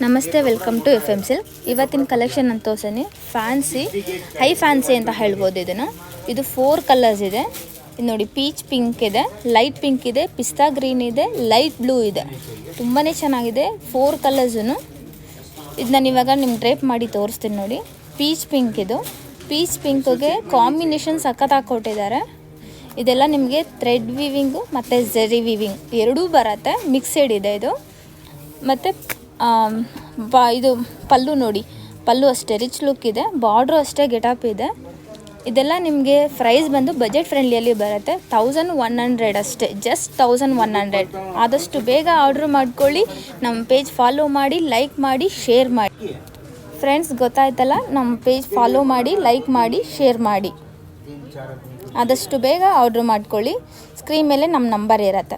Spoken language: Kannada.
ನಮಸ್ತೆ, welcome to F M Silk. ಇವತ್ತಿನ ಕಲೆಕ್ಷನ್ ಅಂತ ತೋರ್ಸನಿ ಫ್ಯಾನ್ಸಿ, ಹೈ ಫ್ಯಾನ್ಸಿ ಅಂತ ಹೇಳ್ಬೋದು ಇದನ್ನು. ಇದು 4 ಕಲರ್ಸ್ ಇದೆ. ಇದು ನೋಡಿ, ಪೀಚ್ ಪಿಂಕ್ ಇದೆ, ಲೈಟ್ ಪಿಂಕ್ ಇದೆ, ಪಿಸ್ತಾ ಗ್ರೀನ್ ಇದೆ, ಲೈಟ್ ಬ್ಲೂ ಇದೆ. ತುಂಬಾ ಚೆನ್ನಾಗಿದೆ 4 ಕಲರ್ಸು. ಇದು ನಾನು ಇವಾಗ ನಿಮ್ಗೆ ಡ್ರೇಪ್ ಮಾಡಿ ತೋರಿಸ್ತೀನಿ ನೋಡಿ. ಪೀಚ್ ಪಿಂಕ್ ಇದು. ಪೀಚ್ ಪಿಂಕ್ಗೆ ಕಾಂಬಿನೇಷನ್ ಸಖತ್ತಾಗಿ ಕೊಟ್ಟಿದ್ದಾರೆ. ಇದೆಲ್ಲ ನಿಮಗೆ ಥ್ರೆಡ್ ವೀವಿಂಗು ಮತ್ತು ಝೆರಿ ವೀವಿಂಗ್ ಎರಡೂ ಬರುತ್ತೆ, ಮಿಕ್ಸೆಡ್ ಇದೆ ಇದು. ಮತ್ತು ಇದು ಪಲ್ಲು ನೋಡಿ, ಪಲ್ಲು ಅಷ್ಟೇ ರಿಚ್ ಲುಕ್ ಇದೆ, ಬಾರ್ಡ್ರು ಅಷ್ಟೇ ಗೆಟಪ್ ಇದೆ. ಇದೆಲ್ಲ ನಿಮಗೆ ಪ್ರೈಸ್ ಬಂದು ಬಜೆಟ್ ಫ್ರೆಂಡ್ಲಿಯಲ್ಲಿ ಬರುತ್ತೆ. 1100 ಅಷ್ಟೇ, ಜಸ್ಟ್ 1100. ಆದಷ್ಟು ಬೇಗ ಆರ್ಡ್ರ್ ಮಾಡ್ಕೊಳ್ಳಿ. ನಮ್ಮ ಪೇಜ್ ಫಾಲೋ ಮಾಡಿ, ಲೈಕ್ ಮಾಡಿ, ಶೇರ್ ಮಾಡಿ. ಫ್ರೆಂಡ್ಸ್, ಗೊತ್ತಾಯ್ತಲ್ಲ, ನಮ್ಮ ಪೇಜ್ ಫಾಲೋ ಮಾಡಿ, ಲೈಕ್ ಮಾಡಿ, ಶೇರ್ ಮಾಡಿ. ಆದಷ್ಟು ಬೇಗ ಆರ್ಡ್ರ್ ಮಾಡ್ಕೊಳ್ಳಿ. ಸ್ಕ್ರೀನ್ ಮೇಲೆ ನಮ್ಮ ನಂಬರ್ ಇರುತ್ತೆ.